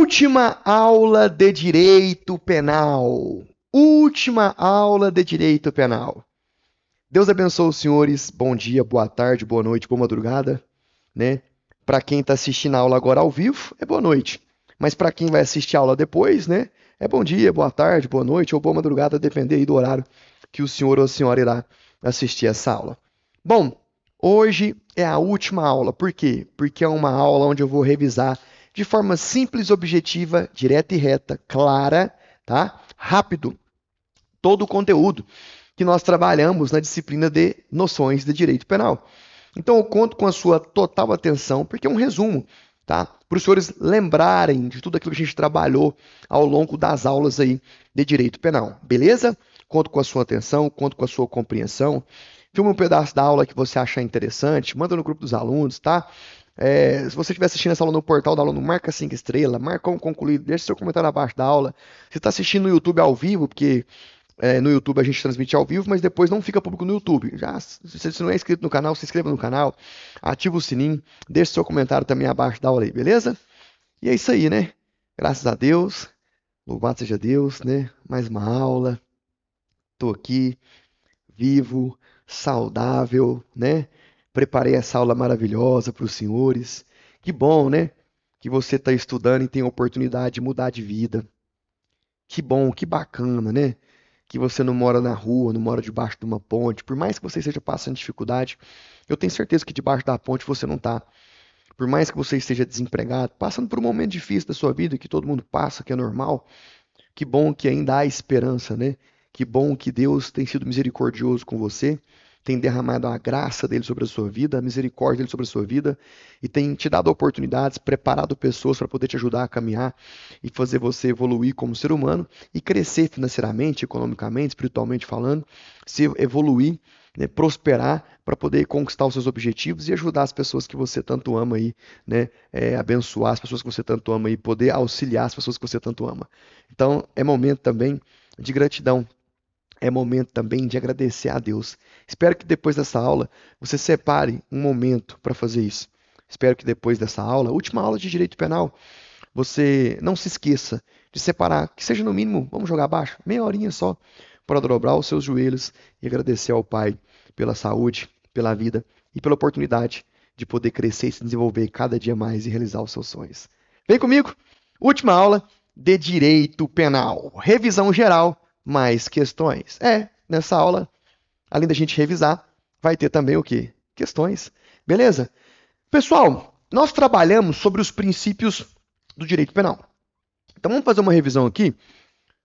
Última aula de direito penal. Última aula de direito penal. Deus abençoe os senhores. Bom dia, boa tarde, boa noite, boa madrugada, né? Para quem está assistindo a aula agora ao vivo, é boa noite. Mas para quem vai assistir a aula depois, né? É bom dia, boa tarde, boa noite ou boa madrugada, depender aí do horário que o senhor ou a senhora irá assistir essa aula. Bom, hoje é a última aula. Por quê? Porque é uma aula onde eu vou revisar de forma simples, objetiva, direta e reta, clara, tá? Rápido, todo o conteúdo que nós trabalhamos na disciplina de noções de direito penal. Então eu conto com a sua total atenção, porque é um resumo, tá? Para os senhores lembrarem de tudo aquilo que a gente trabalhou ao longo das aulas aí de direito penal, beleza? Conto com a sua atenção, conto com a sua compreensão. Filma um pedaço da aula que você achar interessante, manda no grupo dos alunos, tá? Se você estiver assistindo essa aula no portal da aula, marca 5 estrelas, marca como concluído, deixa seu comentário abaixo da aula. Você está assistindo no YouTube ao vivo, porque no YouTube a gente transmite ao vivo, mas depois não fica público no YouTube. Já, se você não é inscrito no canal, se inscreva no canal, ativa o sininho, deixa seu comentário também abaixo da aula aí, beleza? E é isso aí, né? Graças a Deus, louvado seja Deus, né? Mais uma aula, tô aqui, vivo, saudável, né? Preparei essa aula maravilhosa para os senhores. Que bom, né? Que você está estudando e tem a oportunidade de mudar de vida. Que bom, que bacana, né? Que você não mora na rua, não mora debaixo de uma ponte. Por mais que você esteja passando dificuldade, eu tenho certeza que debaixo da ponte você não está. Por mais que você esteja desempregado, passando por um momento difícil da sua vida, que todo mundo passa, que é normal, que bom que ainda há esperança, né? Que bom que Deus tem sido misericordioso com você, tem derramado a graça dele sobre a sua vida, a misericórdia dele sobre a sua vida, e tem te dado oportunidades, preparado pessoas para poder te ajudar a caminhar e fazer você evoluir como ser humano e crescer financeiramente, economicamente, espiritualmente falando, se evoluir, né, prosperar para poder conquistar os seus objetivos e ajudar as pessoas que você tanto ama aí, né, abençoar as pessoas que você tanto ama e poder auxiliar as pessoas que você tanto ama. Então, é momento também de gratidão. É momento também de agradecer a Deus. Espero que depois dessa aula você separe um momento para fazer isso. Espero que depois dessa aula, última aula de direito penal, você não se esqueça de separar, que seja no mínimo, vamos jogar abaixo, meia horinha só, para dobrar os seus joelhos e agradecer ao Pai pela saúde, pela vida e pela oportunidade de poder crescer e se desenvolver cada dia mais e realizar os seus sonhos. Vem comigo, última aula de direito penal. Revisão geral, mais questões. Nessa aula, além da gente revisar, vai ter também o quê? Questões. Beleza? Pessoal, nós trabalhamos sobre os princípios do direito penal. Então vamos fazer uma revisão aqui.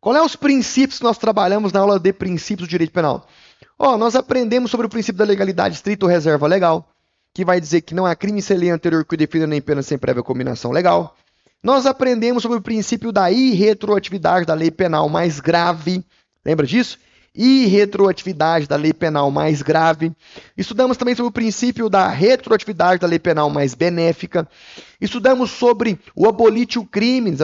Qual é os princípios que nós trabalhamos na aula de princípios do direito penal? Nós aprendemos sobre o princípio da legalidade estrita ou reserva legal, que vai dizer que não há crime sem lei anterior que o defina nem pena sem prévia combinação legal. Nós aprendemos sobre o princípio da irretroatividade da lei penal mais grave. Lembra disso? Irretroatividade da lei penal mais grave. Estudamos também sobre o princípio da retroatividade da lei penal mais benéfica. Estudamos sobre o abolitio criminis.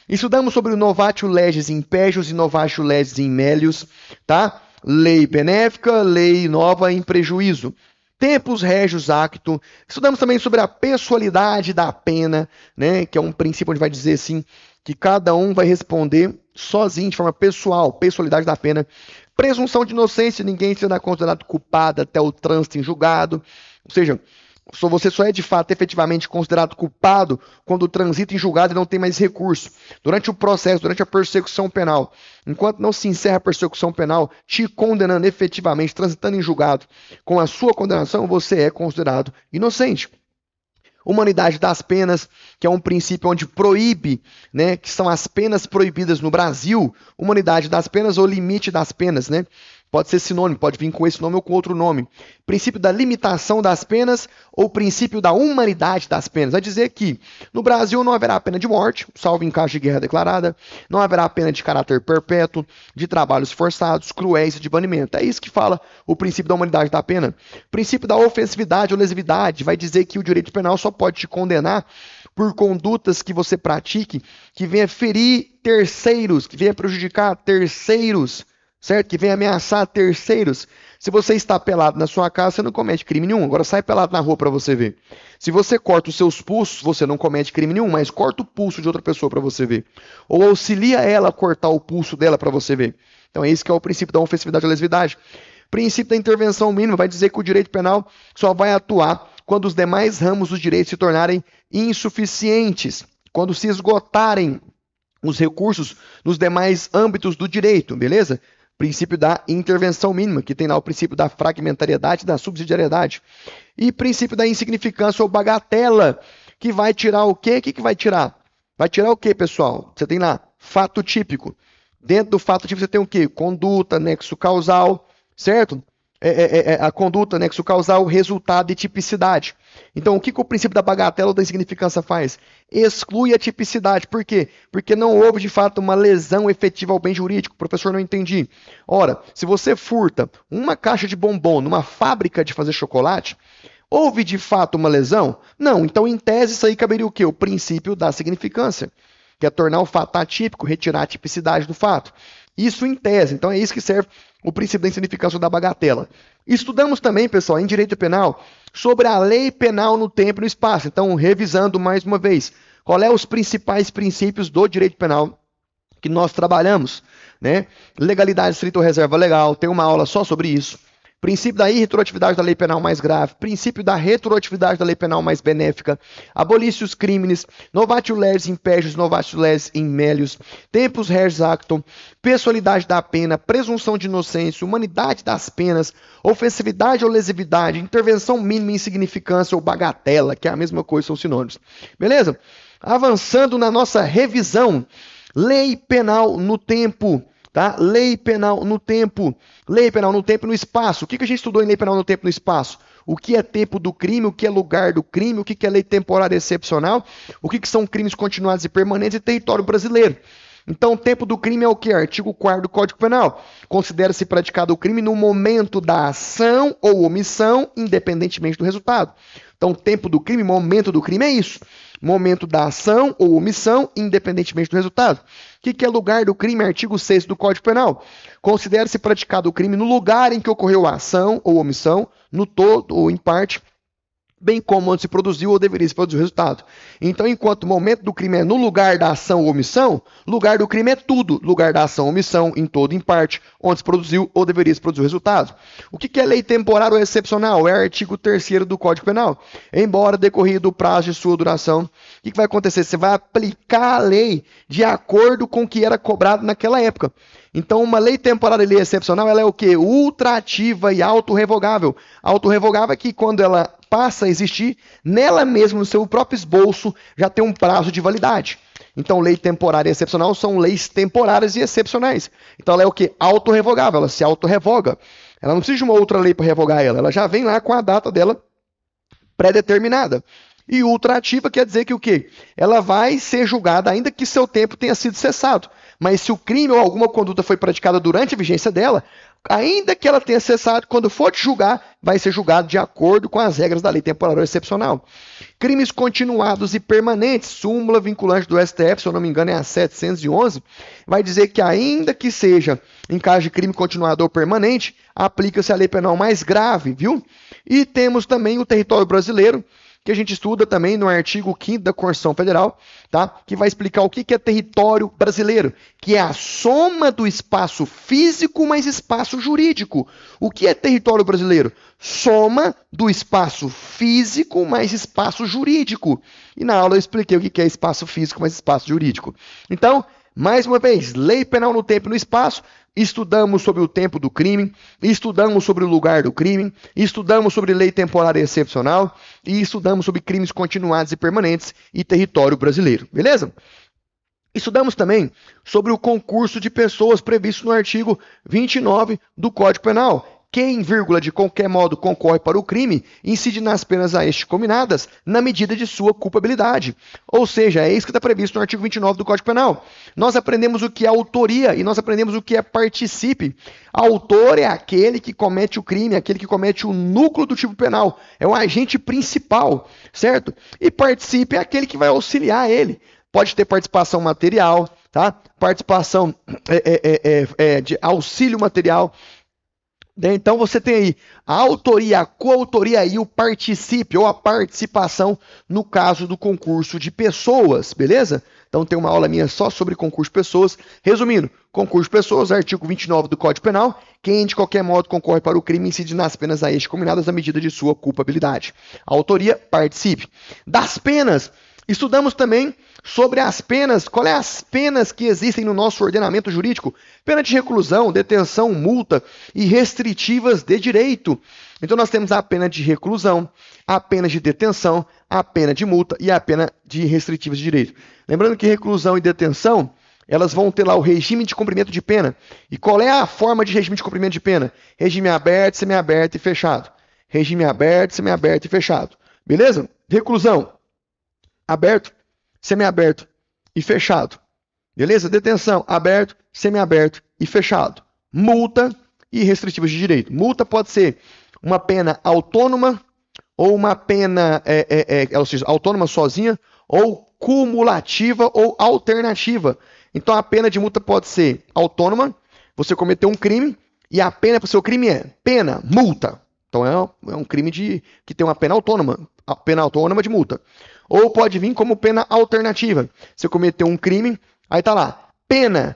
Estudamos sobre o novatio legis impégios e novatio legis in melius, tá? Lei benéfica, lei nova em prejuízo. Tempus regius acto. Estudamos também sobre a pessoalidade da pena, né? Que é um princípio onde vai dizer assim que cada um vai responder sozinho, de forma pessoal, pessoalidade da pena. Presunção de inocência, ninguém será considerado culpado até o trânsito em julgado. Ou seja, você só é de fato efetivamente considerado culpado quando transita em julgado e não tem mais recurso. Durante o processo, durante a persecução penal, enquanto não se encerra a persecução penal, te condenando efetivamente, transitando em julgado, com a sua condenação, você é considerado inocente. Humanidade das penas, que é um princípio onde proíbe, né, que são as penas proibidas no Brasil, humanidade das penas ou limite das penas, né? Pode ser sinônimo, pode vir com esse nome ou com outro nome. Princípio da limitação das penas ou princípio da humanidade das penas. Vai dizer que no Brasil não haverá pena de morte, salvo em caso de guerra declarada, não haverá pena de caráter perpétuo, de trabalhos forçados, cruéis e de banimento. É isso que fala o princípio da humanidade da pena. Princípio da ofensividade ou lesividade vai dizer que o direito penal só pode te condenar por condutas que você pratique, que venha ferir terceiros, que venha prejudicar terceiros, certo? Que vem ameaçar terceiros. Se você está pelado na sua casa, você não comete crime nenhum. Agora sai pelado na rua para você ver. Se você corta os seus pulsos, você não comete crime nenhum, mas corta o pulso de outra pessoa para você ver. Ou auxilia ela a cortar o pulso dela para você ver. Então é esse que é o princípio da ofensividade à lesividade. Princípio da intervenção mínima vai dizer que o direito penal só vai atuar quando os demais ramos do direito se tornarem insuficientes, quando se esgotarem os recursos nos demais âmbitos do direito, beleza? Princípio da intervenção mínima, que tem lá o princípio da fragmentariedade e da subsidiariedade. E princípio da insignificância ou bagatela, que vai tirar o quê? O que vai tirar? Vai tirar o quê, pessoal? Você tem lá fato típico. Dentro do fato típico você tem o quê? Conduta, nexo causal, certo? A conduta, nexo causal, resultado e tipicidade. Então, o que o princípio da bagatela ou da insignificância faz? Exclui a tipicidade. Por quê? Porque não houve, de fato, uma lesão efetiva ao bem jurídico. Professor, não entendi. Ora, se você furta uma caixa de bombom numa fábrica de fazer chocolate, houve, de fato, uma lesão? Não. Então, em tese, isso aí caberia o quê? O princípio da significância, que é tornar o fato atípico, retirar a tipicidade do fato. Isso em tese. Então, é isso que serve o princípio da insignificância ou da bagatela. Estudamos também, pessoal, em direito penal, sobre a lei penal no tempo e no espaço. Então, revisando mais uma vez, qual é os principais princípios do direito penal que nós trabalhamos, né? Legalidade estrita ou reserva legal, tem uma aula só sobre isso. Princípio da irretroatividade da lei penal mais grave, princípio da retroatividade da lei penal mais benéfica, abolícios crimes, novatio legis impégios, novatio legis in melius, tempus regis actum, pessoalidade da pena, presunção de inocência, humanidade das penas, ofensividade ou lesividade, intervenção mínima, insignificância ou bagatela, que é a mesma coisa, são sinônimos. Beleza? Avançando na nossa revisão, lei penal no tempo. Tá? Lei penal no tempo. Lei penal no tempo e no espaço. O que a gente estudou em lei penal no tempo e no espaço? O que é tempo do crime, o que é lugar do crime, o que é lei temporária excepcional, o que são crimes continuados e permanentes e território brasileiro. Então, o tempo do crime é o que? Artigo 4º do Código Penal. Considera-se praticado o crime no momento da ação ou omissão, independentemente do resultado. Então, o tempo do crime, momento do crime é isso. Momento da ação ou omissão, independentemente do resultado. O que é lugar do crime? Artigo 6º do Código Penal. Considera-se praticado o crime no lugar em que ocorreu a ação ou omissão, no todo ou em parte, bem como onde se produziu ou deveria se produzir o resultado. Então, enquanto o momento do crime é no lugar da ação ou omissão, lugar do crime é tudo, lugar da ação ou omissão, em todo ou em parte, onde se produziu ou deveria se produzir o resultado. O que é lei temporária ou excepcional? É artigo 3º do Código Penal. Embora decorrido o prazo de sua duração, o que vai acontecer? Você vai aplicar a lei de acordo com o que era cobrado naquela época. Então, uma lei temporária e lei excepcional, ela é o quê? Ultrativa e autorrevogável. Autorrevogável é que quando ela passa a existir, nela mesma, no seu próprio esboço, já tem um prazo de validade. Então, lei temporária e excepcional são leis temporárias e excepcionais. Então, ela é o quê? Autorrevogável, ela se autorrevoga. Ela não precisa de uma outra lei para revogar ela já vem lá com a data dela pré-determinada. E ultrativa quer dizer que o quê? Ela vai ser julgada ainda que seu tempo tenha sido cessado. Mas se o crime ou alguma conduta foi praticada durante a vigência dela, ainda que ela tenha cessado, quando for te julgar, vai ser julgado de acordo com as regras da lei temporária ou excepcional. Crimes continuados e permanentes, súmula vinculante do STF, se eu não me engano é a 711, vai dizer que ainda que seja em caso de crime continuado ou permanente, aplica-se a lei penal mais grave, viu? E temos também o território brasileiro, que a gente estuda também no artigo 5º da Constituição Federal, tá? Que vai explicar o que é território brasileiro, que é a soma do espaço físico mais espaço jurídico. O que é território brasileiro? Soma do espaço físico mais espaço jurídico. E na aula eu expliquei o que é espaço físico mais espaço jurídico. Então, mais uma vez, lei penal no tempo e no espaço. Estudamos sobre o tempo do crime, estudamos sobre o lugar do crime, estudamos sobre lei temporária e excepcional e estudamos sobre crimes continuados e permanentes e território brasileiro, beleza? Estudamos também sobre o concurso de pessoas previsto no artigo 29 do Código Penal. Quem, vírgula, de qualquer modo concorre para o crime, incide nas penas a este combinadas na medida de sua culpabilidade. Ou seja, é isso que está previsto no artigo 29 do Código Penal. Nós aprendemos o que é autoria e nós aprendemos o que é participe. Autor é aquele que comete o crime, aquele que comete o núcleo do tipo penal. É o agente principal, certo? E participe é aquele que vai auxiliar ele. Pode ter participação material, tá? Participação de auxílio material. Então você tem aí a autoria, a coautoria e o participe ou a participação no caso do concurso de pessoas, beleza? Então tem uma aula minha só sobre concurso de pessoas. Resumindo, concurso de pessoas, artigo 29 do Código Penal, quem de qualquer modo concorre para o crime incide nas penas a este combinadas à medida de sua culpabilidade. Autoria, participe. Das penas, estudamos também sobre as penas, qual é as penas que existem no nosso ordenamento jurídico? Pena de reclusão, detenção, multa e restritivas de direito. Então nós temos a pena de reclusão, a pena de detenção, a pena de multa e a pena de restritivas de direito. Lembrando que reclusão e detenção, elas vão ter lá o regime de cumprimento de pena. E qual é a forma de regime de cumprimento de pena? Regime aberto, semiaberto e fechado. Regime aberto, semiaberto e fechado. Beleza? Reclusão, aberto, semiaberto e fechado. Beleza? Detenção, aberto, semiaberto e fechado. Multa e restritivas de direito. Multa pode ser uma pena autônoma ou uma pena, ou seja, autônoma sozinha, ou cumulativa ou alternativa. Então a pena de multa pode ser autônoma, você cometeu um crime e a pena para o seu crime é pena, multa. Então é um crime que tem uma pena autônoma de multa. Ou pode vir como pena alternativa. Você cometeu um crime, aí tá lá, pena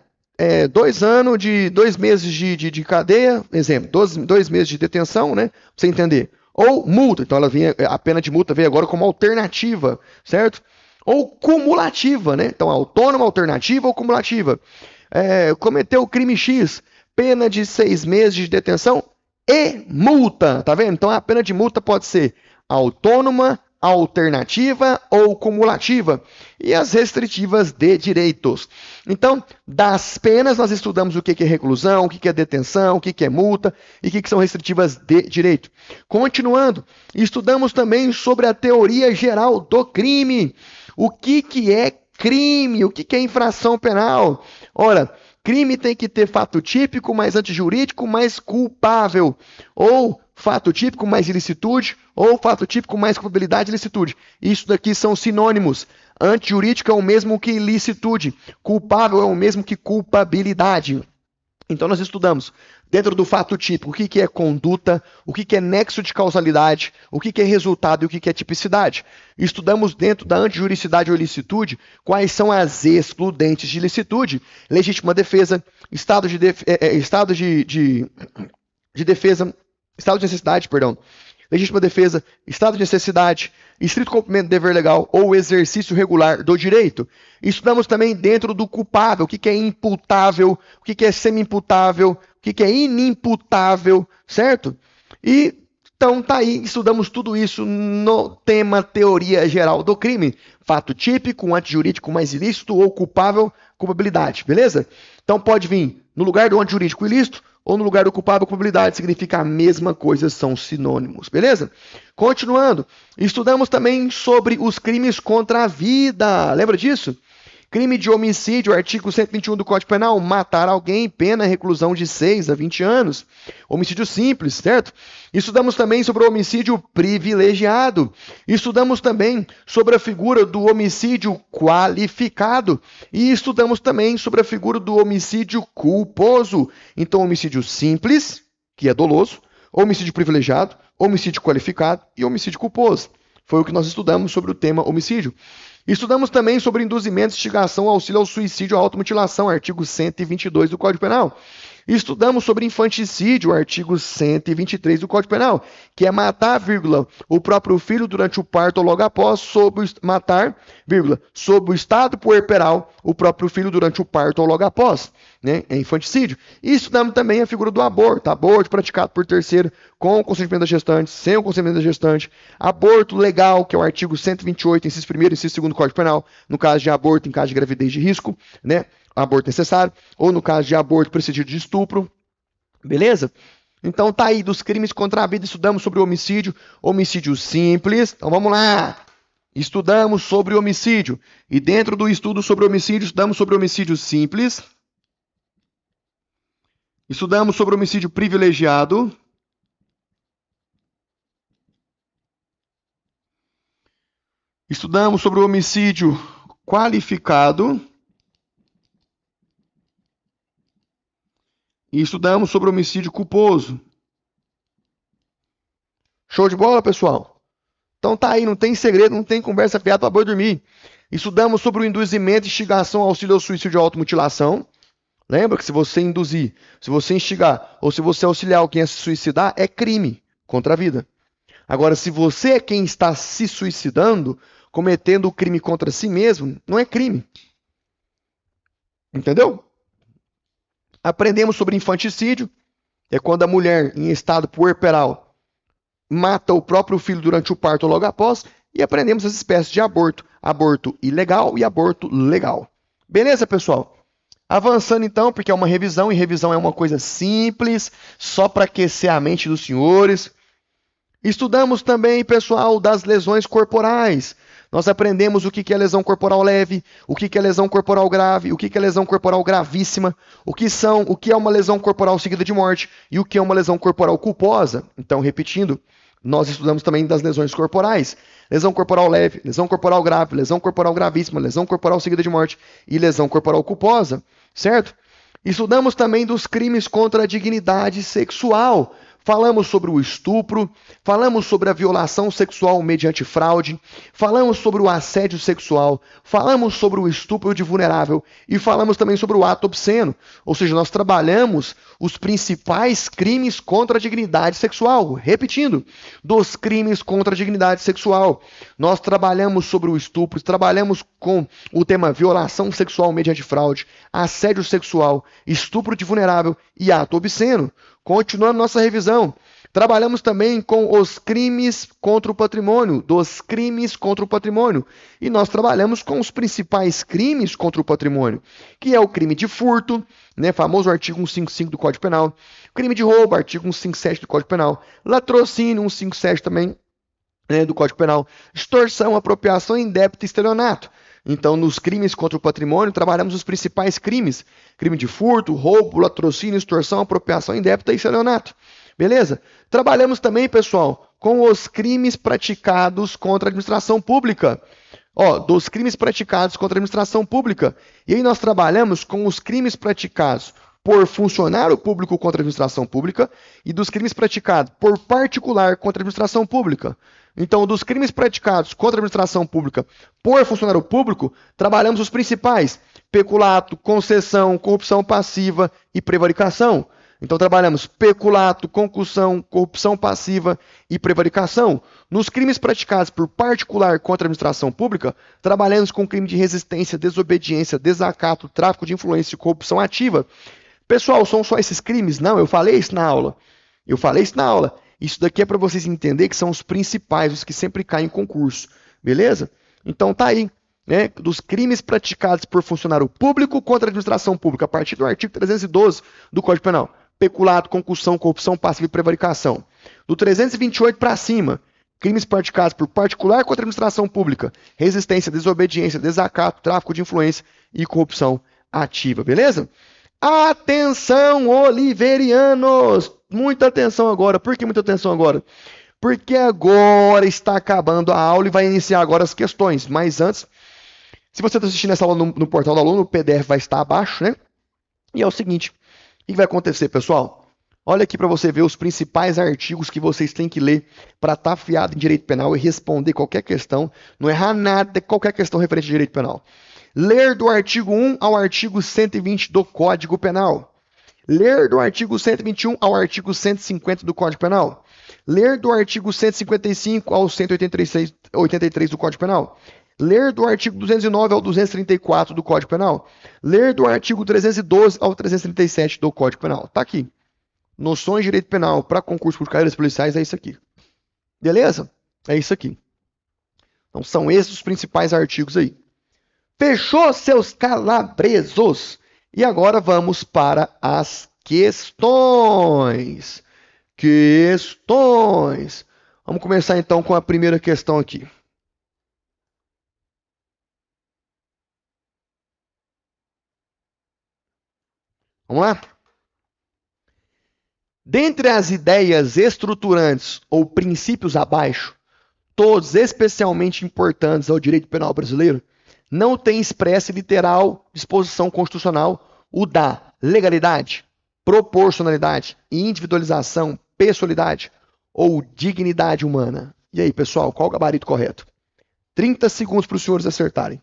2 anos de 2 meses de cadeia, exemplo, 2 meses de detenção, né? Pra você entender. Ou multa, então a pena de multa veio agora como alternativa, certo? Ou cumulativa, né? Então autônoma, alternativa ou cumulativa. Cometeu o crime X, pena de 6 meses de detenção e multa, tá vendo? Então a pena de multa pode ser autônoma, alternativa ou cumulativa, e as restritivas de direitos. Então, das penas, nós estudamos o que é reclusão, o que é detenção, o que é multa e o que são restritivas de direito. Continuando, estudamos também sobre a teoria geral do crime. O que é crime? O que é infração penal? Ora, crime tem que ter fato típico mais antijurídico mais culpável, ou fato típico mais ilicitude, ou fato típico mais culpabilidade e ilicitude. Isso daqui são sinônimos. Antijurídico é o mesmo que ilicitude. Culpável é o mesmo que culpabilidade. Então nós estudamos dentro do fato típico o que é conduta, o que é nexo de causalidade, o que é resultado e o que é tipicidade. Estudamos dentro da antijuricidade ou ilicitude quais são as excludentes de ilicitude, legítima defesa, estado de defesa, estado de necessidade, perdão, legítima defesa, estado de necessidade, estrito cumprimento do dever legal ou exercício regular do direito. Estudamos também dentro do culpável, o que é imputável, o que é semi-imputável, o que é inimputável, certo? E então tá aí, estudamos tudo isso no tema teoria geral do crime. Fato típico, antijurídico mais ilícito ou culpável, culpabilidade, beleza? Então pode vir no lugar do antijurídico ilícito ou no lugar do culpável, culpabilidade significa a mesma coisa, são sinônimos, beleza? Continuando, estudamos também sobre os crimes contra a vida, lembra disso? Crime de homicídio, artigo 121 do Código Penal, matar alguém, pena reclusão de 6 a 20 anos. Homicídio simples, certo? Estudamos também sobre o homicídio privilegiado. Estudamos também sobre a figura do homicídio qualificado. E estudamos também sobre a figura do homicídio culposo. Então, homicídio simples, que é doloso, homicídio privilegiado, homicídio qualificado e homicídio culposo. Foi o que nós estudamos sobre o tema homicídio. Estudamos também sobre induzimento, instigação, auxílio ao suicídio, à automutilação, artigo 122 do Código Penal. Estudamos sobre infanticídio, artigo 123 do Código Penal, que é matar, vírgula, o próprio filho durante o parto ou logo após, matar, vírgula, sob o estado puerperal, o próprio filho durante o parto ou logo após, né? É infanticídio. E estudamos também a figura do aborto praticado por terceiro, com o consentimento da gestante, sem o consentimento da gestante, aborto legal, que é o artigo 128, inciso 1º, inciso 2º do Código Penal, no caso de aborto em caso de gravidez de risco, né? Aborto necessário, ou no caso de aborto precedido de estupro, beleza? Então tá aí, dos crimes contra a vida, estudamos sobre o homicídio, homicídio simples, então vamos lá, estudamos sobre homicídio, e dentro do estudo sobre homicídio, estudamos sobre homicídio simples, estudamos sobre homicídio privilegiado, estudamos sobre o homicídio qualificado, E estudamos sobre homicídio culposo. Show de bola, pessoal? Então tá aí, não tem segredo, não tem conversa fiada para boi dormir. Estudamos sobre o induzimento, instigação, auxílio ao suicídio e automutilação. Lembra que se você induzir, se você instigar ou se você auxiliar alguém a se suicidar, é crime contra a vida. Agora, se você é quem está se suicidando, cometendo o crime contra si mesmo, não é crime. Entendeu? Aprendemos sobre infanticídio, é quando a mulher em estado puerperal mata o próprio filho durante o parto ou logo após, e aprendemos as espécies de aborto, aborto ilegal e aborto legal. Beleza, pessoal? Avançando então, porque é uma revisão, e revisão é uma coisa simples, só para aquecer a mente dos senhores. Estudamos também, pessoal, das lesões corporais. Nós aprendemos o que é lesão corporal leve, o que é lesão corporal grave, o que é lesão corporal gravíssima, o que é uma lesão corporal seguida de morte e o que é uma lesão corporal culposa. Então, repetindo, nós estudamos também das lesões corporais. Lesão corporal leve, lesão corporal grave, lesão corporal gravíssima, lesão corporal seguida de morte e lesão corporal culposa, certo? Estudamos também dos crimes contra a dignidade sexual. Falamos sobre o estupro, falamos sobre a violação sexual mediante fraude, falamos sobre o assédio sexual, falamos sobre o estupro de vulnerável e falamos também sobre o ato obsceno. Ou seja, nós trabalhamos os principais crimes contra a dignidade sexual. Repetindo, dos crimes contra a dignidade sexual. Nós trabalhamos sobre o estupro, trabalhamos com o tema violação sexual mediante fraude, assédio sexual, estupro de vulnerável e ato obsceno. Continuando nossa revisão, trabalhamos também com os crimes contra o patrimônio, dos crimes contra o patrimônio. E nós trabalhamos com os principais crimes contra o patrimônio, que é o crime de furto, né, famoso artigo 155 do Código Penal, crime de roubo, artigo 157 do Código Penal, latrocínio, 157 também, né, do Código Penal, extorsão, apropriação indébita e estelionato. Então, nos crimes contra o patrimônio, trabalhamos os principais crimes. Crime de furto, roubo, latrocínio, extorsão, apropriação indébita e estelionato. Beleza? Trabalhamos também, pessoal, com os crimes praticados contra a administração pública. Dos crimes praticados contra a administração pública. E aí nós trabalhamos com os crimes praticados por funcionário público contra a administração pública e dos crimes praticados por particular contra a administração pública. Então, dos crimes praticados contra a administração pública por funcionário público, trabalhamos os principais: peculato, concessão, corrupção passiva e prevaricação. Então, trabalhamos peculato, concussão, corrupção passiva e prevaricação. Nos crimes praticados por particular contra a administração pública, trabalhamos com crime de resistência, desobediência, desacato, tráfico de influência e corrupção ativa. Pessoal, são só esses crimes? Não, eu falei isso na aula. Isso daqui é para vocês entenderem que são os principais, os que sempre caem em concurso. Beleza? Então tá aí, né? Dos crimes praticados por funcionário público contra a administração pública, a partir do artigo 312 do Código Penal. Peculato, concussão, corrupção passiva e prevaricação. Do 328 para cima, crimes praticados por particular contra a administração pública, resistência, desobediência, desacato, tráfico de influência e corrupção ativa. Beleza? Atenção, oliverianos! Muita atenção agora. Por que muita atenção agora? Porque agora está acabando a aula e vai iniciar agora as questões. Mas antes, se você está assistindo essa aula no portal do aluno, o PDF vai estar abaixo, né? E é o seguinte, o que vai acontecer, pessoal? Olha aqui para você ver os principais artigos que vocês têm que ler para estar afiado em direito penal e responder qualquer questão, não errar nada, qualquer questão referente a direito penal. Ler do artigo 1 ao artigo 120 do Código Penal. Ler do artigo 121 ao artigo 150 do Código Penal. Ler do artigo 155 ao 183 do Código Penal. Ler do artigo 209 ao 234 do Código Penal. Ler do artigo 312 ao 337 do Código Penal. Tá aqui. Noções de direito penal para concurso por carreiras policiais é isso aqui. Beleza? É isso aqui. Então são esses os principais artigos aí. Fechou, seus calabresos? E agora vamos para as questões. Vamos começar então com a primeira questão aqui. Vamos lá? Dentre as ideias estruturantes ou princípios abaixo, todos especialmente importantes ao direito penal brasileiro, não tem expressa e literal disposição constitucional o da legalidade, proporcionalidade, individualização, pessoalidade ou dignidade humana? E aí, pessoal, qual o gabarito correto? 30 segundos para os senhores acertarem.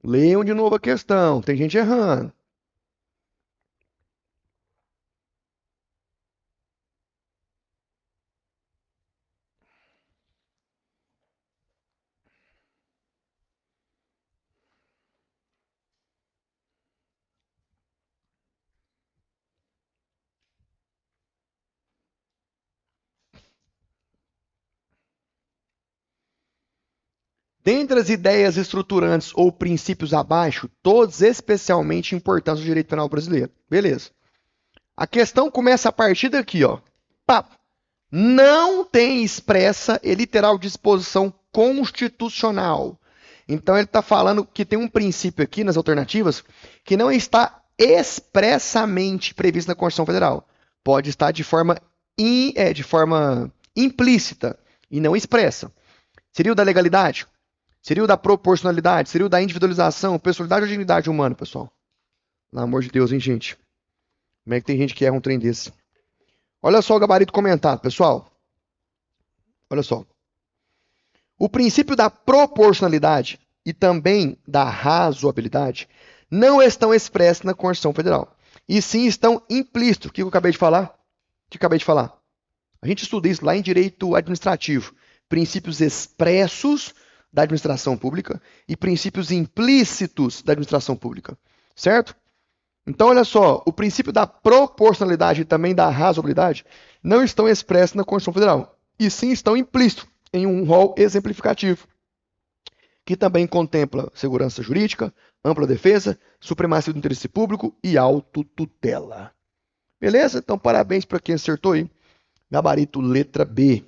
Leiam de novo a questão, tem gente errando. Dentre as ideias estruturantes ou princípios abaixo, todos especialmente importantes do direito penal brasileiro. Beleza. A questão começa a partir daqui, ó. Papo. Não tem expressa e literal disposição constitucional. Então ele está falando que tem um princípio aqui nas alternativas que não está expressamente previsto na Constituição Federal. Pode estar de forma implícita e não expressa. Seria o da legalidade? Seria o da proporcionalidade? Seria o da individualização? Pessoalidade ou dignidade humana, pessoal? Pelo amor de Deus, hein, gente? Como é que tem gente que erra um trem desse? Olha só o gabarito comentado, pessoal. Olha só. O princípio da proporcionalidade e também da razoabilidade não estão expressos na Constituição Federal. E sim estão implícitos. O que eu acabei de falar? O que eu acabei de falar? A gente estuda isso lá em direito administrativo. Princípios expressos da administração pública e princípios implícitos da administração pública. Certo? Então, olha só, o princípio da proporcionalidade e também da razoabilidade não estão expressos na Constituição Federal, e sim estão implícitos em um rol exemplificativo, que também contempla segurança jurídica, ampla defesa, supremacia do interesse público e autotutela. Beleza? Então, parabéns para quem acertou aí. Gabarito letra B.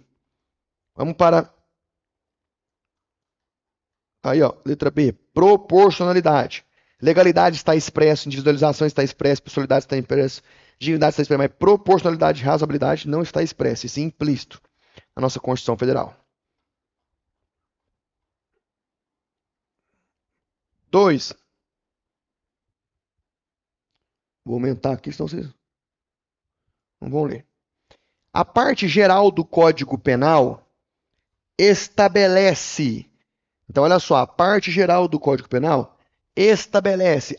Vamos para. Aí, ó, letra B. Proporcionalidade. Legalidade está expresso, individualização está expresso, pessoalidade está expresso, dignidade está expresso, mas proporcionalidade e razoabilidade não está expresso, e sim implícito na nossa Constituição Federal. 2. Vou aumentar aqui, senão vocês não vão ler. A parte geral do Código Penal estabelece. Então, olha só, a parte geral do Código Penal estabelece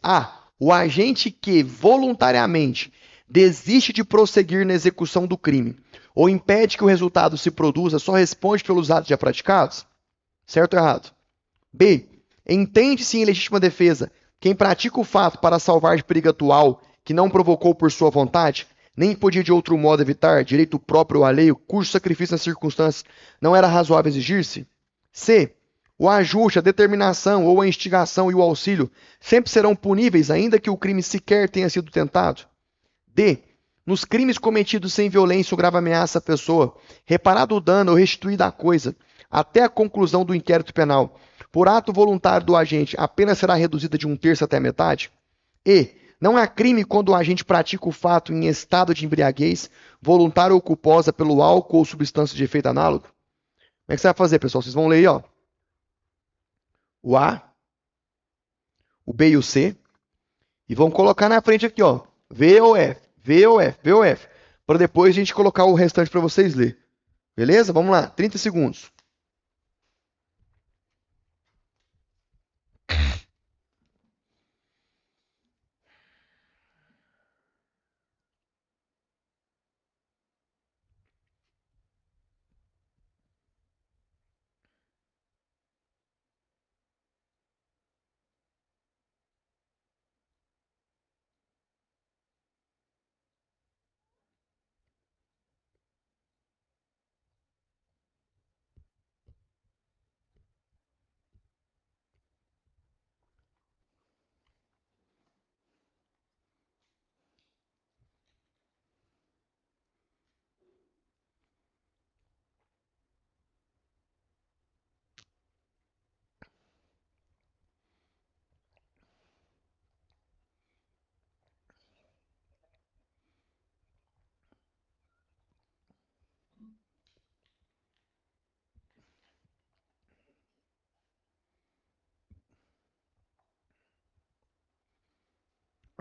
o agente que voluntariamente desiste de prosseguir na execução do crime ou impede que o resultado se produza só responde pelos atos já praticados? Certo ou errado? B. Entende-se em legítima defesa quem pratica o fato para salvar de perigo atual que não provocou por sua vontade, nem podia de outro modo evitar, direito próprio ou alheio, cujo sacrifício nas circunstâncias não era razoável exigir-se? C. O ajuste, a determinação ou a instigação e o auxílio sempre serão puníveis, ainda que o crime sequer tenha sido tentado. D. Nos crimes cometidos sem violência ou grave ameaça à pessoa, reparado o dano ou restituída a coisa, até a conclusão do inquérito penal, por ato voluntário do agente, a pena será reduzida de 1/3 até a metade. E. Não há crime quando o agente pratica o fato em estado de embriaguez, voluntária ou culposa pelo álcool ou substância de efeito análogo. Como é que você vai fazer, pessoal? Vocês vão ler aí, ó. O A, o B e o C, e vão colocar na frente aqui, ó, V ou F, V ou F, V ou F, para depois a gente colocar o restante para vocês ler. Beleza? Vamos lá, 30 segundos.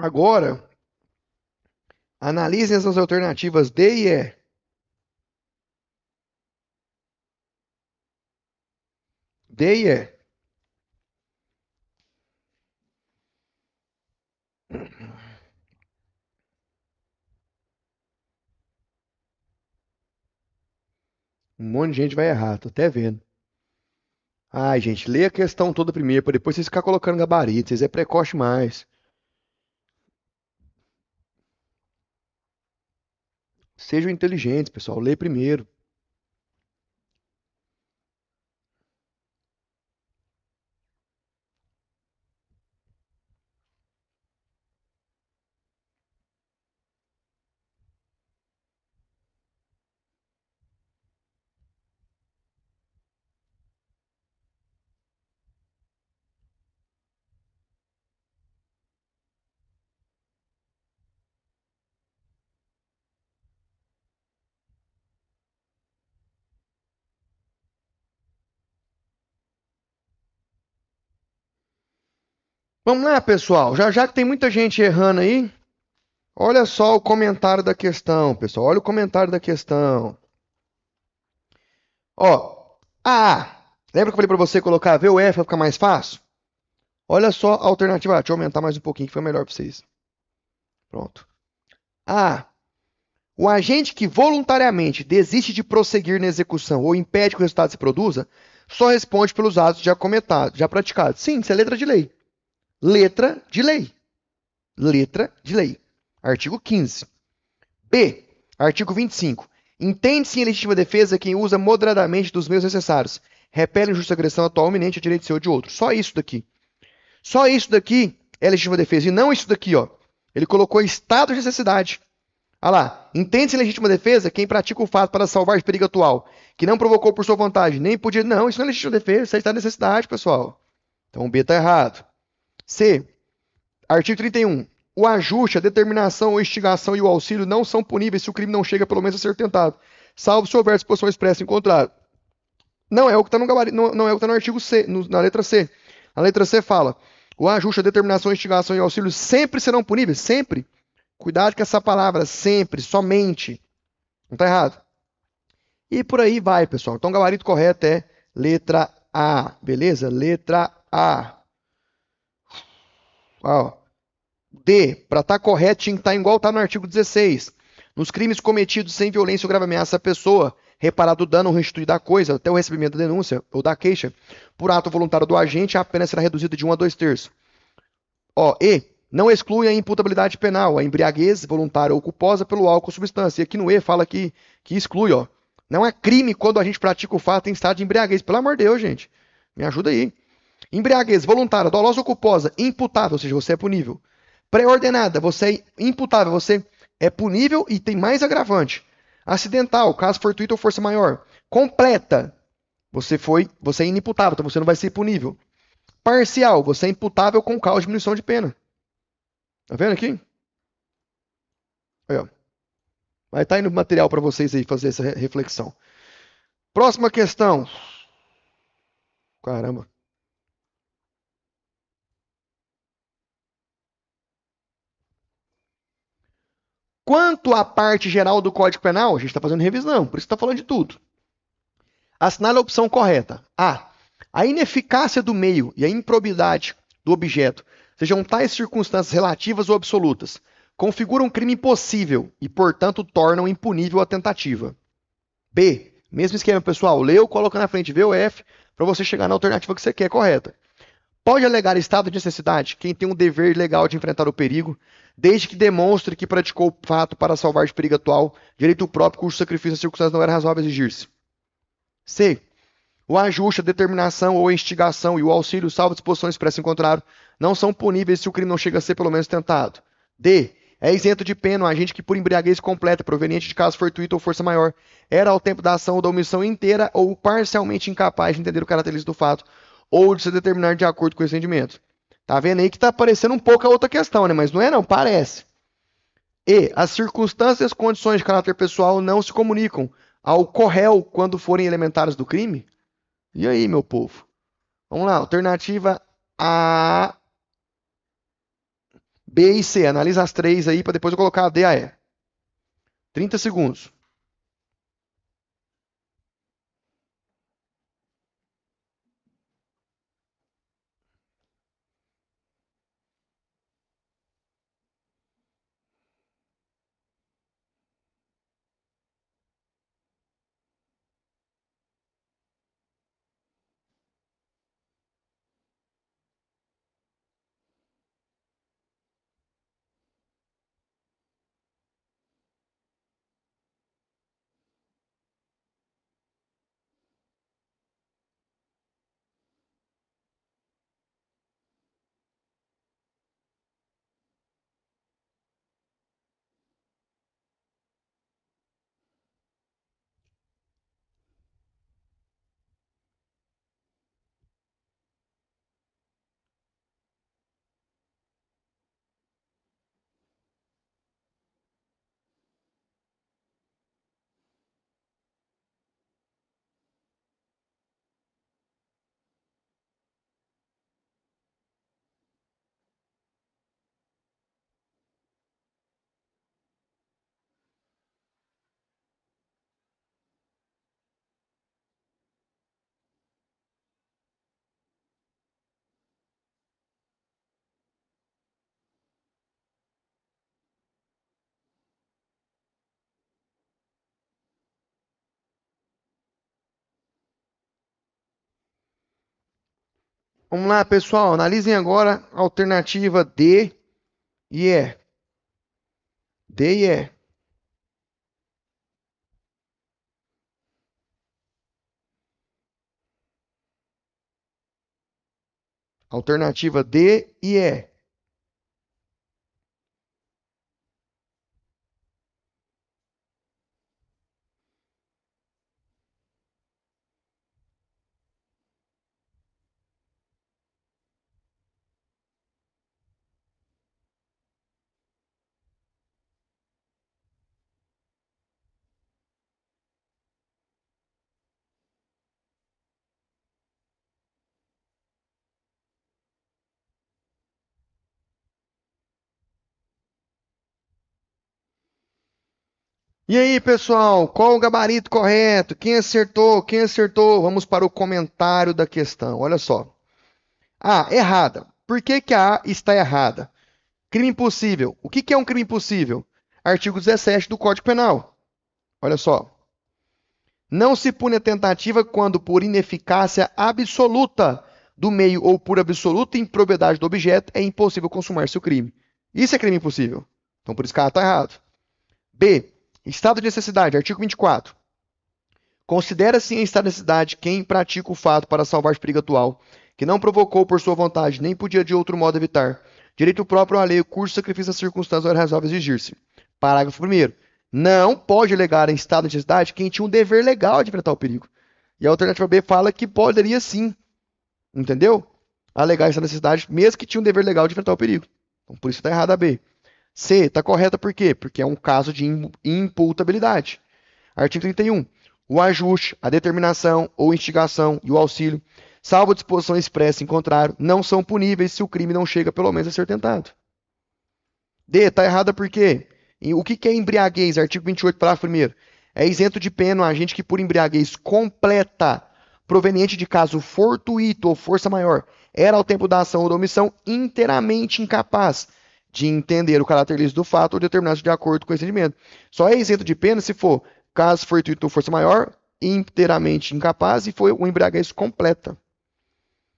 Agora, analisem as alternativas D e E. D e E. Um monte de gente vai errar, tô até vendo. Ai, gente, lê a questão toda primeiro, para depois vocês ficar colocando gabarito. Vocês é precoce mais. Sejam inteligentes, pessoal. Lê primeiro. Vamos lá, pessoal. Já já que tem muita gente errando aí, olha só o comentário da questão, pessoal. Olha o comentário da questão. Ó, A. Lembra que eu falei para você colocar V ou F para ficar mais fácil? Olha só a alternativa A. Deixa eu aumentar mais um pouquinho que foi melhor para vocês. Pronto. A. O agente que voluntariamente desiste de prosseguir na execução ou impede que o resultado se produza, só responde pelos atos já praticados. Sim, isso é letra de lei. Letra de lei. Letra de lei. Artigo 15. B. Artigo 25. Entende-se em legítima defesa quem usa moderadamente dos meios necessários, repele injusta agressão atual ou iminente a direito seu ou de outro. Só isso daqui. Só isso daqui é legítima defesa. E não isso daqui, ó. Ele colocou estado de necessidade. Ah lá, entende-se em legítima defesa quem pratica o fato para salvar de perigo atual, que não provocou por sua vontade, nem podia. Não, isso não é legítima defesa, isso é estado de necessidade, pessoal. Então o B está errado. C. Artigo 31. O ajuste, a determinação, a instigação e o auxílio não são puníveis se o crime não chega pelo menos a ser tentado, salvo se houver disposição expressa em contrário. Não é o que está no gabarito, não é o que está no artigo C, na letra C. A letra C fala: o ajuste, a determinação, a instigação e o auxílio sempre serão puníveis, sempre. Cuidado com essa palavra, sempre, somente. Não está errado. E por aí vai, pessoal. Então o gabarito correto é letra A, beleza? Letra A. Ó. D, para estar correto, tinha que estar igual está no artigo 16. Nos crimes cometidos sem violência ou grave ameaça à pessoa, reparado o dano ou restituído a coisa, até o recebimento da denúncia ou da queixa, por ato voluntário do agente, a pena será reduzida de 1 a 2/3. Ó, E, não exclui a imputabilidade penal, a embriaguez voluntária ou culposa pelo álcool ou substância. E aqui no E fala que exclui, ó. Não é crime quando a gente pratica o fato em estado de embriaguez. Pelo amor de Deus, gente. Me ajuda aí. Embriaguez voluntária, dolosa ou culposa, imputável, ou seja, você é punível. Pré-ordenada, você é imputável, você é punível e tem mais agravante. Acidental, caso fortuito ou força maior. Completa, você é inimputável, então você não vai ser punível. Parcial, você é imputável com causa de diminuição de pena. Tá vendo aqui? Aí, ó. Vai estar indo material para vocês aí fazer essa reflexão. Próxima questão. Caramba. Quanto à parte geral do Código Penal, a gente está fazendo revisão, por isso está falando de tudo. Assinale a opção correta. A. A ineficácia do meio e a improbidade do objeto, sejam tais circunstâncias relativas ou absolutas, configuram um crime impossível e, portanto, tornam impunível a tentativa. B. Mesmo esquema, pessoal. Leu, coloca na frente V ou F para você chegar na alternativa que você quer, correta. Pode alegar estado de necessidade quem tem um dever legal de enfrentar o perigo, desde que demonstre que praticou o fato para salvar de perigo atual, direito próprio cujo sacrifício das circunstâncias não era razoável exigir-se. C. O ajuste, a determinação ou a instigação e o auxílio, salvo disposição expressa em contrário, não são puníveis se o crime não chega a ser pelo menos tentado. D. É isento de pena o agente que, por embriaguez completa, proveniente de caso fortuito ou força maior, era ao tempo da ação ou da omissão inteira ou parcialmente incapaz de entender o caráter ilícito do fato ou de se determinar de acordo com esse entendimento. Tá vendo aí que tá parecendo um pouco a outra questão, né? Mas não é não, parece. E. As circunstâncias e as condições de caráter pessoal não se comunicam ao corréu quando forem elementares do crime? E aí, meu povo? Vamos lá, alternativa A. B e C. Analisa as três aí para depois eu colocar a D e a E. 30 segundos. Vamos lá, pessoal. Analisem agora a alternativa D e E. D e E. Alternativa D e E. E aí, pessoal, qual o gabarito correto? Quem acertou? Quem acertou? Vamos para o comentário da questão. Olha só. A, errada. Por que que a A está errada? Crime impossível. O que que é um crime impossível? Artigo 17 do Código Penal. Olha só. Não se pune a tentativa quando por ineficácia absoluta do meio ou por absoluta improbidade do objeto é impossível consumar-se o crime. Isso é crime impossível. Então, por isso que a A está errado. B. Estado de necessidade. Artigo 24. Considera-se em estado de necessidade quem pratica o fato para salvar de perigo atual, que não provocou por sua vontade, nem podia de outro modo evitar. Direito próprio à lei, cujo sacrifício das circunstâncias resolve exigir-se. Parágrafo 1º. Não pode alegar em estado de necessidade quem tinha um dever legal de enfrentar o perigo. E a alternativa B fala que poderia sim, entendeu? Alegar em estado de necessidade, mesmo que tinha um dever legal de enfrentar o perigo. Então, por isso está errada a B. C, está correta por quê? Porque é um caso de imputabilidade. Artigo 31. O ajuste, a determinação ou instigação e o auxílio, salvo disposição expressa em contrário, não são puníveis se o crime não chega pelo menos a ser tentado. D, está errada por quê? O que é embriaguez? Artigo 28, parágrafo 1º. É isento de pena o agente que por embriaguez completa, proveniente de caso fortuito ou força maior, era ao tempo da ação ou da omissão inteiramente incapaz de entender o caráter lícito do fato ou determinar-se de acordo com o entendimento. Só é isento de pena se for caso fortuito ou força maior, inteiramente incapaz e foi o embriaguez completa.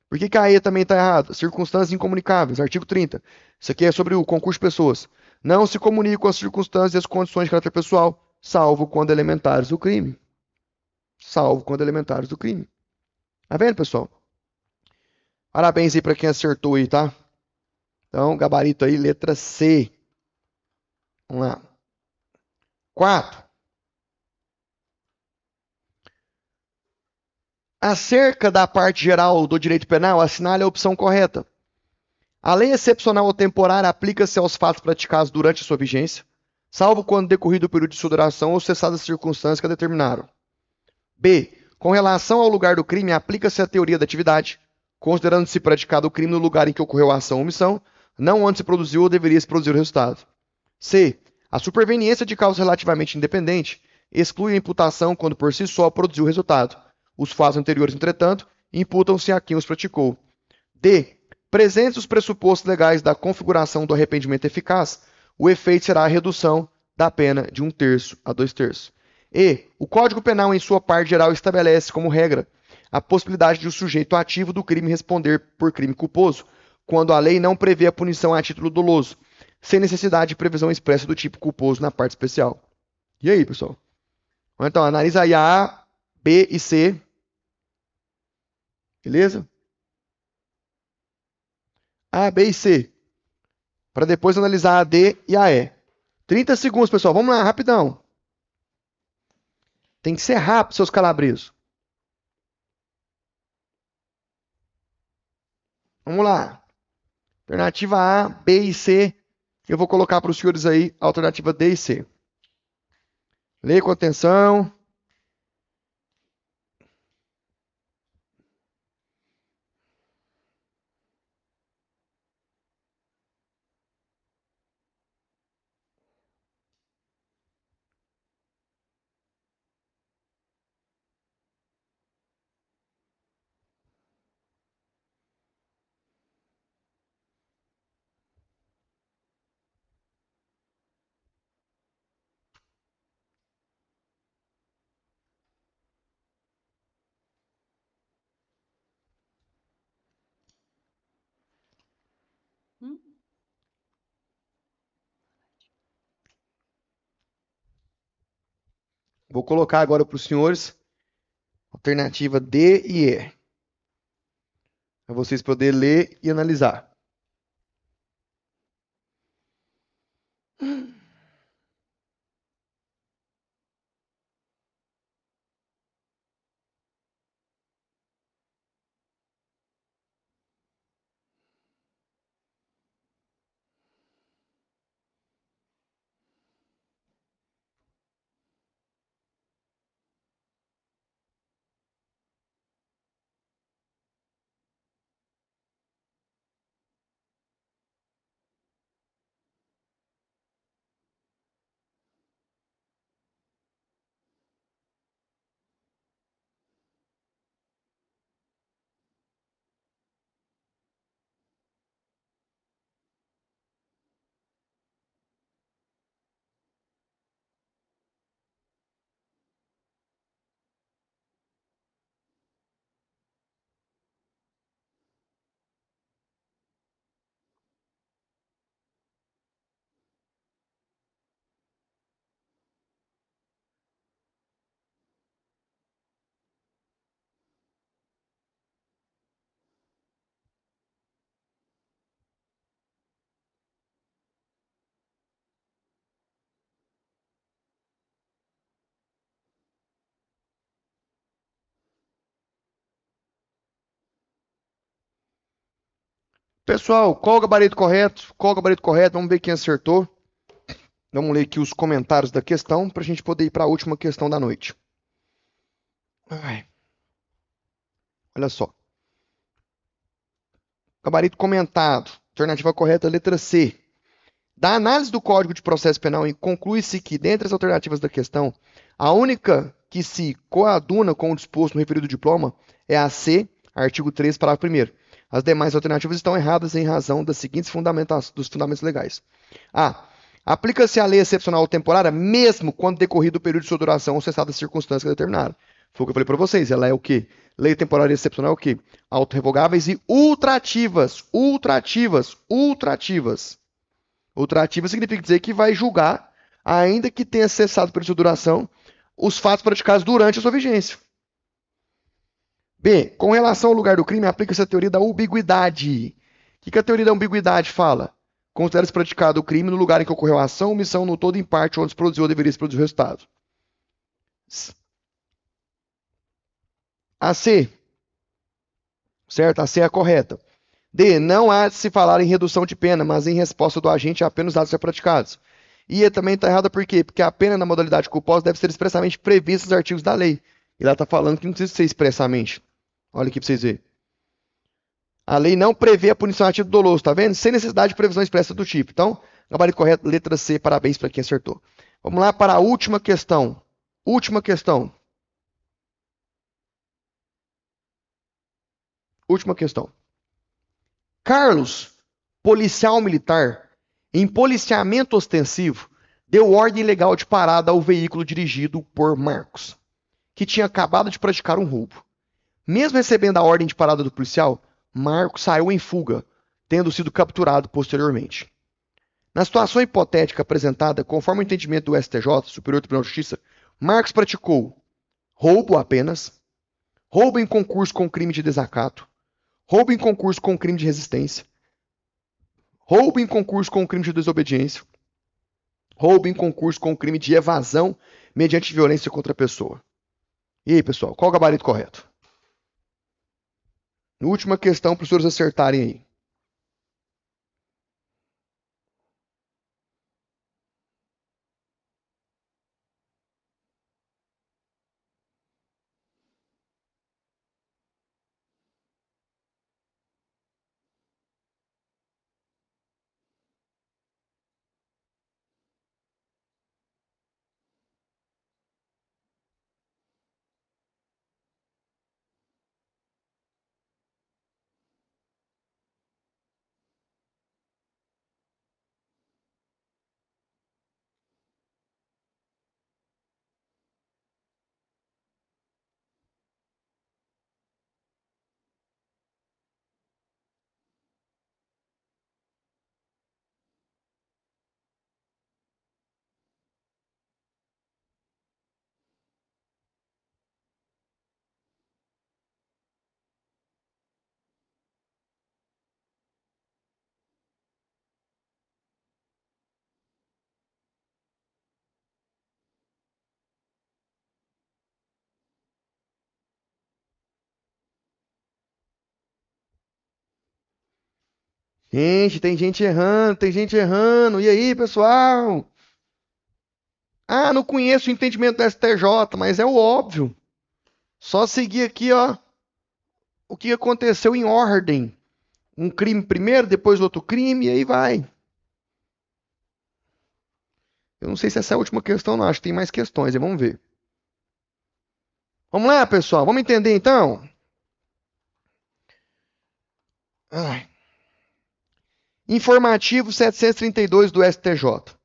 Por que a E também está errada? Circunstâncias incomunicáveis. Artigo 30. Isso aqui é sobre o concurso de pessoas. Não se comunicam as circunstâncias e as condições de caráter pessoal, salvo quando elementares do crime. Salvo quando elementares do crime. Tá vendo, pessoal? Parabéns aí para quem acertou aí, tá? Então, gabarito aí, letra C. Vamos lá. 4. Acerca da parte geral do direito penal, assinale a opção correta. A lei excepcional ou temporária aplica-se aos fatos praticados durante sua vigência, salvo quando decorrido o período de sua duração ou cessadas as circunstâncias que a determinaram. B. Com relação ao lugar do crime, aplica-se a teoria da atividade, considerando-se praticado o crime no lugar em que ocorreu a ação ou omissão, não onde se produziu ou deveria se produzir o resultado. C. A superveniência de causa relativamente independente exclui a imputação quando por si só produziu o resultado. Os fatos anteriores, entretanto, imputam-se a quem os praticou. D. Presentes os pressupostos legais da configuração do arrependimento eficaz, o efeito será a redução da pena de 1/3 a 2/3. E. O Código Penal, em sua parte geral, estabelece como regra a possibilidade de o sujeito ativo do crime responder por crime culposo, quando a lei não prevê a punição a título doloso, sem necessidade de previsão expressa do tipo culposo na parte especial. E aí, pessoal? Então, analisa aí a A, B e C. Beleza? A, B e C. Para depois analisar a D e a E. 30 segundos, pessoal. Vamos lá, rapidão. Tem que ser rápido, seus calabresos. Vamos lá. Alternativa A, B e C. Eu vou colocar para os senhores aí a alternativa D e C. Leia com atenção. Vou colocar agora para os senhores alternativa D e E. Para vocês poderem ler e analisar. Pessoal, qual o gabarito correto? Qual o gabarito correto? Vamos ver quem acertou. Vamos ler aqui os comentários da questão para a gente poder ir para a última questão da noite. Ai. Olha só. Gabarito comentado. Alternativa correta, letra C. Da análise do Código de Processo Penal, conclui-se que, dentre as alternativas da questão, a única que se coaduna com o disposto no referido diploma é a C, artigo 3, parágrafo 1º. As demais alternativas estão erradas em razão das seguintes dos fundamentos legais. A. Aplica-se a lei excepcional ou temporária mesmo quando decorrido o período de sua duração ou cessada a circunstância determinada. Foi o que eu falei para vocês. Ela é o quê? Lei temporária e excepcional é o quê? Autorrevogáveis e ultrativas. Ultrativas. Ultrativas. Ultrativa significa dizer que vai julgar, ainda que tenha cessado o período de duração, os fatos praticados durante a sua vigência. B. Com relação ao lugar do crime, aplica-se a teoria da ambiguidade. O que a teoria da ambiguidade fala? Considera-se praticado o crime no lugar em que ocorreu a ação, omissão, no todo, em parte, onde se produziu ou deveria se produzir o resultado. A C. Certo? A C é a correta. D. Não há de se falar em redução de pena, mas em resposta do agente a apenas dados já praticados. E também está errada por quê? Porque a pena na modalidade culposa deve ser expressamente prevista nos artigos da lei. E ela está falando que não precisa ser expressamente. Olha aqui para vocês verem. A lei não prevê a punição ativa do doloso, tá vendo? Sem necessidade de previsão expressa do tipo. Então, gabarito correto, letra C, parabéns para quem acertou. Vamos lá para a última questão. Última questão. Última questão. Carlos, policial militar, em policiamento ostensivo, deu ordem legal de parada ao veículo dirigido por Marcos, que tinha acabado de praticar um roubo. Mesmo recebendo a ordem de parada do policial, Marcos saiu em fuga, tendo sido capturado posteriormente. Na situação hipotética apresentada, conforme o entendimento do STJ, Superior Tribunal de Justiça, Marcos praticou roubo apenas, roubo em concurso com crime de desacato, roubo em concurso com crime de resistência, roubo em concurso com crime de desobediência, roubo em concurso com crime de evasão mediante violência contra a pessoa. E aí, pessoal, qual o gabarito correto? Última questão para os senhores acertarem aí. Gente, tem gente errando, tem gente errando. E aí, pessoal? Ah, não conheço o entendimento do STJ, mas é o óbvio. Só seguir aqui, ó, o que aconteceu em ordem. Um crime primeiro, depois outro crime, e aí vai. Eu não sei se essa é a última questão, não. Acho que tem mais questões, vamos ver. Vamos lá, pessoal, vamos entender então? Ai. Informativo 732 do STJ.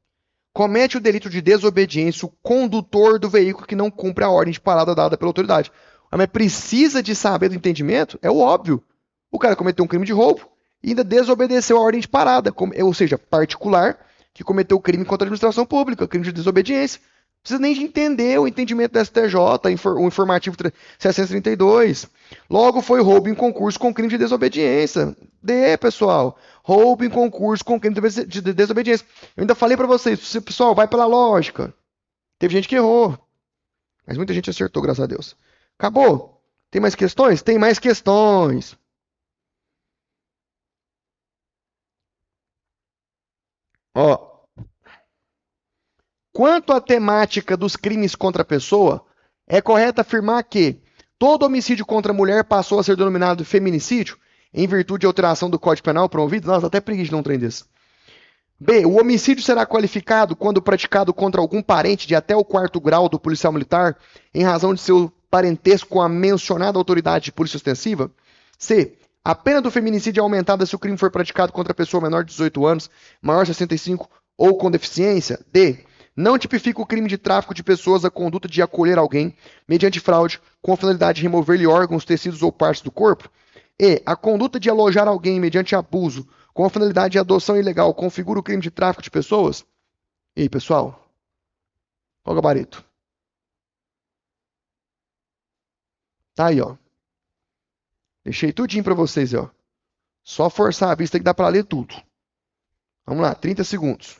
Comete o delito de desobediência o condutor do veículo que não cumpre a ordem de parada dada pela autoridade. Mas precisa de saber do entendimento? É o óbvio. O cara cometeu um crime de roubo e ainda desobedeceu a ordem de parada, ou seja, particular, que cometeu crime contra a administração pública, crime de desobediência. Não precisa nem de entender o entendimento do STJ, o informativo 732. Logo, foi roubo em concurso com crime de desobediência. Pessoal, roubo em concurso com crime de desobediência. Eu ainda falei para vocês, pessoal, vai pela lógica. Teve gente que errou, mas muita gente acertou, graças a Deus. Acabou? Tem mais questões? Tem mais questões. Ó, quanto à temática dos crimes contra a pessoa, é correto afirmar que todo homicídio contra a mulher passou a ser denominado feminicídio em virtude de alteração do Código Penal promovido? Nossa, até preguiça de não trem desse. B. O homicídio será qualificado quando praticado contra algum parente de até o quarto grau do policial militar, em razão de seu parentesco com a mencionada autoridade de polícia ostensiva? C. A pena do feminicídio é aumentada se o crime for praticado contra a pessoa menor de 18 anos, maior de 65 ou com deficiência? D. Não tipifica o crime de tráfico de pessoas a conduta de acolher alguém mediante fraude com a finalidade de remover-lhe órgãos, tecidos ou partes do corpo? E. A conduta de alojar alguém mediante abuso com a finalidade de adoção ilegal configura o crime de tráfico de pessoas? E aí, pessoal? Qual o gabarito? Tá aí, ó. Deixei tudinho pra vocês, ó. Só forçar a vista que dá pra ler tudo. Vamos lá, 30 segundos.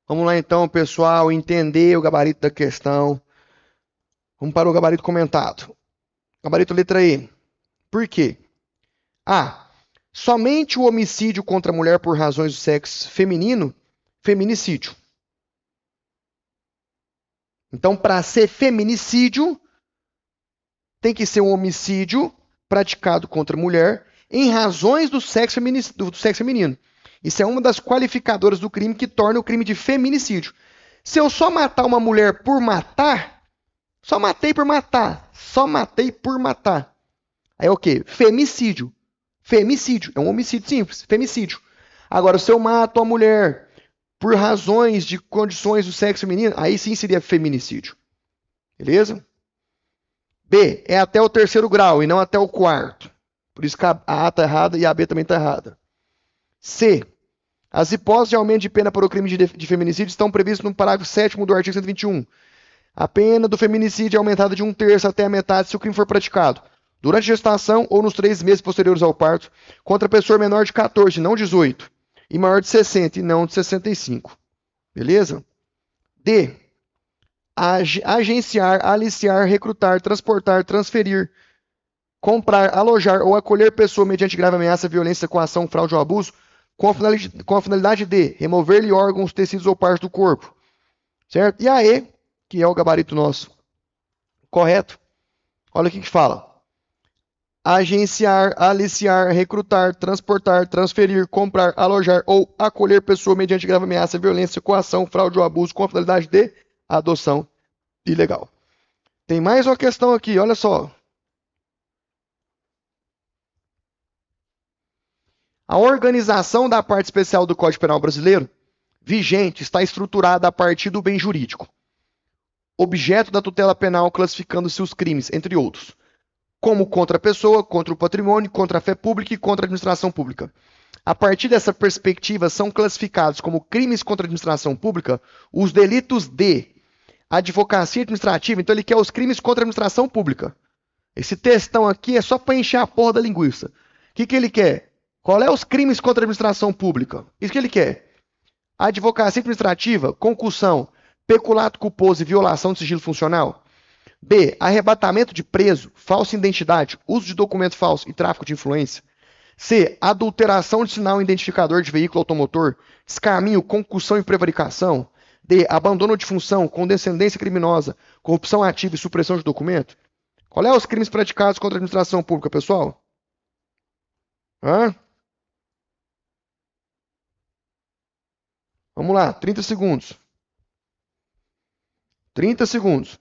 Vamos lá então, pessoal, entender o gabarito da questão. Vamos para o gabarito comentado. Gabarito letra E. Por quê? A. Somente o homicídio contra a mulher por razões do sexo feminino, feminicídio. Então, para ser feminicídio, tem que ser um homicídio praticado contra a mulher em razões do sexo feminino. Isso é uma das qualificadoras do crime que torna o crime de feminicídio. Se eu só matar uma mulher por matar, só matei por matar, só matei por matar. Aí é o quê? Femicídio. Femicídio. É um homicídio simples. Femicídio. Agora, se eu mato a mulher por razões de condições do sexo feminino, aí sim seria feminicídio. Beleza? B. É até o terceiro grau e não até o quarto. Por isso que a A está errada e a B também está errada. C. As hipóteses de aumento de pena por o crime de feminicídio estão previstas no parágrafo 7º do artigo 121. A pena do feminicídio é aumentada de 1/3 até a metade se o crime for praticado durante a gestação ou nos 3 meses posteriores ao parto, contra pessoa menor de 14, não 18, e maior de 60 e não de 65. Beleza? D. Agenciar, aliciar, recrutar, transportar, transferir, comprar, alojar ou acolher pessoa mediante grave ameaça, violência, coação, fraude ou abuso, com a finalidade de remover-lhe órgãos, tecidos ou partes do corpo. Certo? E a E, que é o gabarito nosso correto, olha o que fala. Agenciar, aliciar, recrutar, transportar, transferir, comprar, alojar ou acolher pessoa mediante grave ameaça, violência, coação, fraude ou abuso com a finalidade de adoção ilegal. Tem mais uma questão aqui, olha só. A organização da parte especial do Código Penal brasileiro vigente está estruturada a partir do bem jurídico, objeto da tutela penal, classificando-se os crimes, entre outros, como contra a pessoa, contra o patrimônio, contra a fé pública e contra a administração pública. A partir dessa perspectiva, são classificados como crimes contra a administração pública os delitos de advocacia administrativa. Então, ele quer os crimes contra a administração pública. Esse textão aqui é só para encher a porra da linguiça. O que ele quer? Qual é os crimes contra a administração pública? Isso que ele quer. Advocacia administrativa, concussão, peculato culposo e violação de sigilo funcional. B. Arrebatamento de preso, falsa identidade, uso de documento falso e tráfico de influência. C. Adulteração de sinal identificador de veículo automotor, descaminho, concussão e prevaricação. D. Abandono de função, condescendência criminosa, corrupção ativa e supressão de documento. Qual é os crimes praticados contra a administração pública, pessoal? Hã? Vamos lá, 30 segundos. 30 segundos.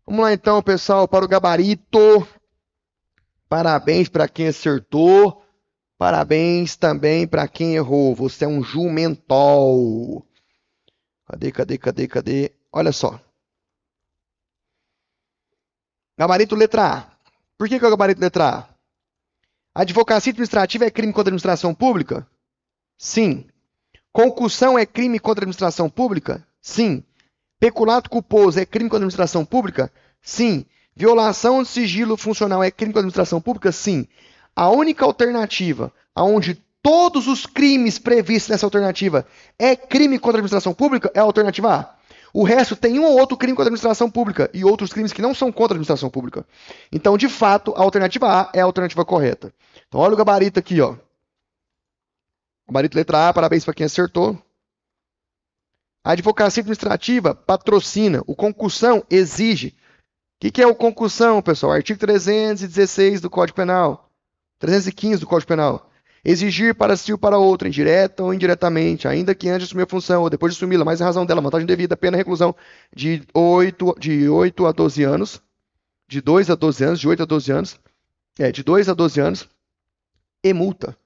Vamos lá então, pessoal, para o gabarito. Parabéns para quem acertou. Parabéns também para quem errou. Você é um jumentol. Cadê? Olha só. Gabarito letra A. Por que é o gabarito letra A? Advocacia administrativa é crime contra a administração pública? Sim. Concussão é crime contra a administração pública? Sim. Peculato culposo é crime contra a administração pública? Sim. Violação de sigilo funcional é crime contra a administração pública? Sim. A única alternativa aonde todos os crimes previstos nessa alternativa é crime contra a administração pública é a alternativa A. O resto tem um ou outro crime contra a administração pública e outros crimes que não são contra a administração pública. Então, de fato, a alternativa A é a alternativa correta. Então, olha o gabarito aqui, ó. Gabarito letra A, parabéns para quem acertou. A advocacia administrativa patrocina, o concussão exige. O que é o concussão, pessoal? Artigo 316 do Código Penal. 315 do Código Penal. Exigir para si ou para outro, indireta ou indiretamente, ainda que antes de assumir a função ou depois de assumi-la, mas em razão dela, vantagem devida, pena reclusão de 8 a 12 anos, de 2 a 12 anos, de 8 a 12 anos, de 2 a 12 anos, e multa.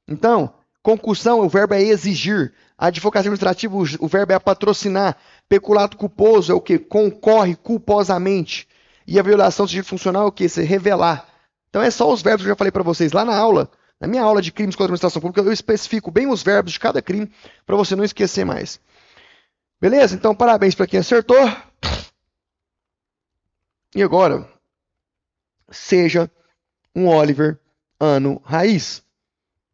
Então, concussão, o verbo é exigir. A advocacia administrativa, o verbo é patrocinar. Peculato culposo é o que? Concorre culposamente. E a violação do sigilo funcional é o que? Se revelar. Então é só os verbos que eu já falei para vocês lá na aula. Na minha aula de crimes contra a administração pública, eu especifico bem os verbos de cada crime para você não esquecer mais. Beleza? Então, parabéns para quem acertou. E agora, seja um Oliver ano raiz.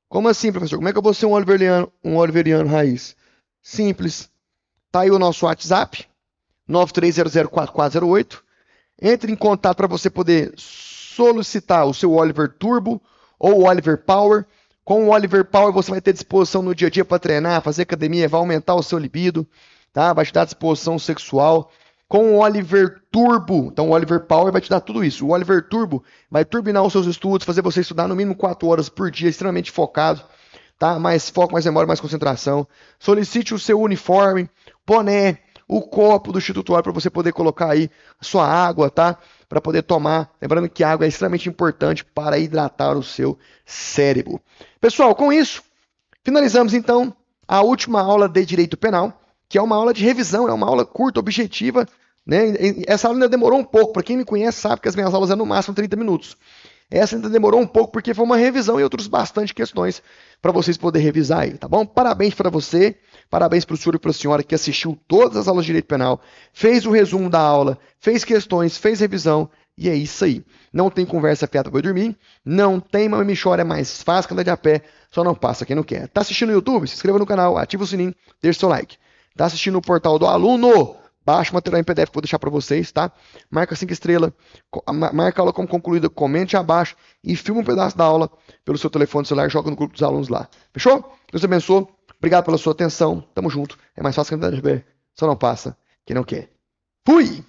Como assim, professor? Como é que eu vou ser um oliveriano raiz? Simples. Tá aí o nosso WhatsApp, 93004408. Entre em contato para você poder solicitar o seu Oliver Turbo ou o Oliver Power. Com o Oliver Power você vai ter disposição no dia a dia para treinar, fazer academia, vai aumentar o seu libido, tá? Vai te dar disposição sexual. Com o Oliver Turbo, então o Oliver Power vai te dar tudo isso. O Oliver Turbo vai turbinar os seus estudos, fazer você estudar no mínimo 4 horas por dia, extremamente focado, tá? Mais foco, mais memória, mais concentração. Solicite o seu uniforme, boné, o copo do Instituto Oliver para você poder colocar aí a sua água, tá? Para poder tomar. Lembrando que a água é extremamente importante para hidratar o seu cérebro. Pessoal, com isso, finalizamos então a última aula de Direito Penal, que é uma aula de revisão, é uma aula curta, objetiva, né? Essa aula ainda demorou um pouco, para quem me conhece sabe que as minhas aulas é no máximo 30 minutos. Essa ainda demorou um pouco porque foi uma revisão e outros bastante questões para vocês poderem revisar aí, tá bom? Parabéns para você, parabéns para o senhor e para a senhora que assistiu todas as aulas de Direito Penal, fez o resumo da aula, fez questões, fez revisão, e é isso aí. Não tem conversa fiada para dormir, não tem mãe me chora, é mais fácil que andar de a pé, só não passa quem não quer. Tá assistindo no YouTube? Se inscreva no canal, ativa o sininho, deixa o seu like. Tá assistindo o portal do aluno? Baixa o material em PDF que eu vou deixar para vocês, tá? Marca 5 estrelas, marca a aula como concluída, comente abaixo e filma um pedaço da aula pelo seu telefone celular e joga no grupo dos alunos lá. Fechou? Deus abençoe. Obrigado pela sua atenção. Tamo junto. É mais fácil que andar de pé. Só não passa quem não quer. Fui!